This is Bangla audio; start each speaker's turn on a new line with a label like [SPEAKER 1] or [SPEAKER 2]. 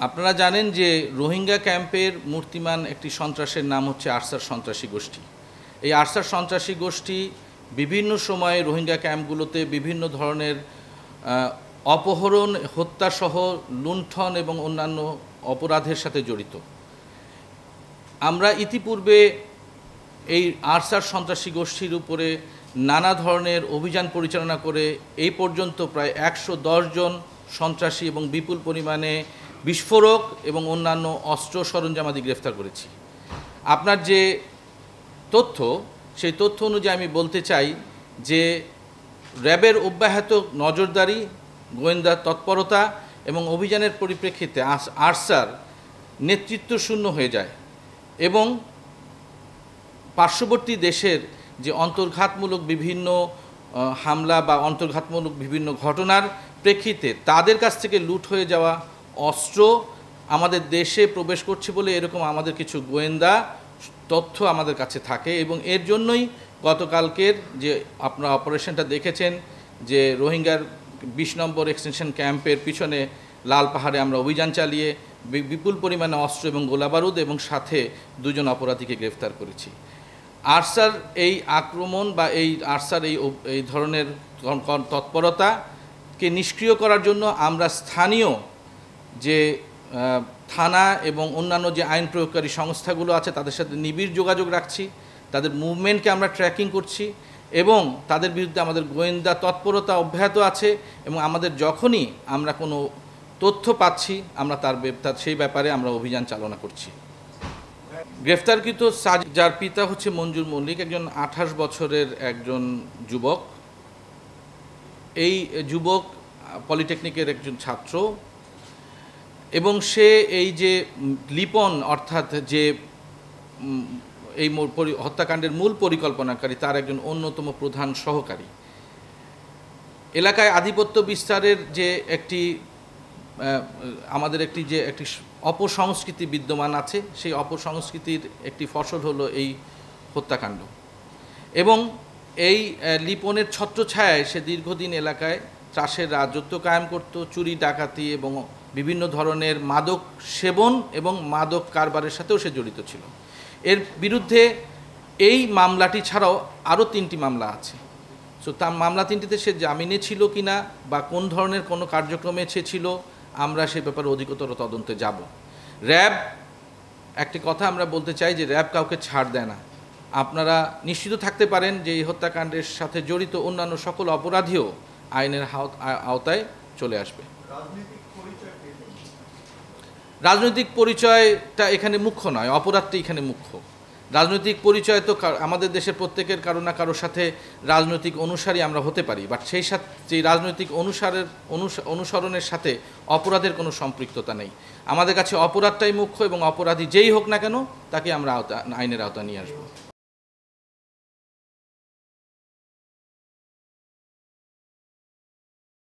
[SPEAKER 1] আপনারা জানেন যে রোহিঙ্গা ক্যাম্পের মূর্তিমান একটি সন্ত্রাসের নাম হচ্ছে আরসার সন্ত্রাসী গোষ্ঠী। এই আরসার সন্ত্রাসী গোষ্ঠী বিভিন্ন সময়ে রোহিঙ্গা ক্যাম্পগুলোতে বিভিন্ন ধরনের অপহরণ, হত্যাসহ লুণ্ঠন এবং অন্যান্য অপরাধের সাথে জড়িত। আমরা ইতিপূর্বে এই আরসার সন্ত্রাসী গোষ্ঠীর উপরে নানা ধরনের অভিযান পরিচালনা করে এই পর্যন্ত প্রায় 110 জন সন্ত্রাসী এবং বিপুল পরিমাণে বিস্ফোরক এবং অন্যান্য অস্ত্র সরঞ্জামাদি গ্রেফতার করেছি। আপনার যে তথ্য, সেই তথ্য অনুযায়ী আমি বলতে চাই যে র্যাবের অব্যাহত নজরদারি, গোয়েন্দা তৎপরতা এবং অভিযানের পরিপ্রেক্ষিতে আরসার নেতৃত্ব শূন্য হয়ে যায় এবং পার্শ্ববর্তী দেশের যে অন্তর্ঘাতমূলক বিভিন্ন হামলা বা অন্তর্ঘাতমূলক বিভিন্ন ঘটনার প্রেক্ষিতে তাদের কাছ থেকে লুট হয়ে যাওয়া অস্ত্র আমাদের দেশে প্রবেশ করছে বলে এরকম আমাদের কিছু গোয়েন্দা তথ্য আমাদের কাছে থাকে এবং এর জন্যই গতকালকের যে আপনারা অপারেশনটা দেখেছেন, যে রোহিঙ্গার 20 নম্বর এক্সটেনশন ক্যাম্পের পিছনে লাল পাহাড়ে আমরা অভিযান চালিয়ে বিপুল পরিমাণে অস্ত্র এবং গোলাবারুদ এবং সাথে 2 জন অপরাধীকে গ্রেফতার করেছি। আরসার এই আক্রমণ বা এই আরসার এই ধরনের তৎপরতাকে নিষ্ক্রিয় করার জন্য আমরা স্থানীয় যে থানা এবং অন্যান্য যে আইন প্রয়োগকারী সংস্থাগুলো আছে তাদের সাথে নিবিড় যোগাযোগ রাখছি, তাদের মুভমেন্টকে আমরা ট্র্যাকিং করছি এবং তাদের বিরুদ্ধে আমাদের গোয়েন্দা তৎপরতা অব্যাহত আছে এবং আমাদের যখনই আমরা কোনো তথ্য পাচ্ছি আমরা সেই ব্যাপারে আমরা অভিযান চালনা করছি। গ্রেফতারকৃত যার পিতা হচ্ছে মঞ্জুর মল্লিক, একজন 28 বছরের একজন যুবক। এই যুবক পলিটেকনিকের একজন ছাত্র এবং সে এই যে লিপন অর্থাৎ যে এই হত্যাকাণ্ডের মূল পরিকল্পনাকারী তার একজন অন্যতম প্রধান সহকারী। এলাকায় আধিপত্য বিস্তারের যে আমাদের একটি অপসংস্কৃতি বিদ্যমান আছে, সেই অপসংস্কৃতির একটি ফসল হলো এই হত্যাকাণ্ড এবং এই লিপনের ছত্রছায়ায় সে দীর্ঘদিন এলাকায় চাষের রাজত্ব কায়েম করত, চুরি ডাকাতি এবং বিভিন্ন ধরনের মাদক সেবন এবং মাদক কারবারের সাথেও সে জড়িত ছিল। এর বিরুদ্ধে এই মামলাটি ছাড়াও আরও 3টি মামলা আছে। সো তার মামলা 3টিতে সে জামিনে ছিল কিনা বা কোন ধরনের কোনো কার্যক্রমে সে ছিল আমরা সে ব্যাপারে অধিকতর তদন্তে যাব। র্যাব একটি কথা আমরা বলতে চাই যে র্যাব কাউকে ছাড় দেয় না। আপনারা নিশ্চিত থাকতে পারেন যে এই হত্যাকাণ্ডের সাথে জড়িত অন্যান্য সকল অপরাধীও আইনের আওতায় চলে আসবে। রাজনৈতিক পরিচয়টা এখানে মুখ্য নয়, অপরাধটি এখানে মুখ্য। রাজনৈতিক পরিচয় তো আমাদের দেশের প্রত্যেকের কারো না কারোর সাথে রাজনৈতিক অনুসারী আমরা হতে পারি, বাট সেই রাজনৈতিক অনুসরণের সাথে অপরাধের কোনো সম্পৃক্ততা নেই। আমাদের কাছে অপরাধটাই মুখ্য এবং অপরাধী যেই হোক না কেন তাকে আমরা আইনের আওতায় নিয়ে আসবো।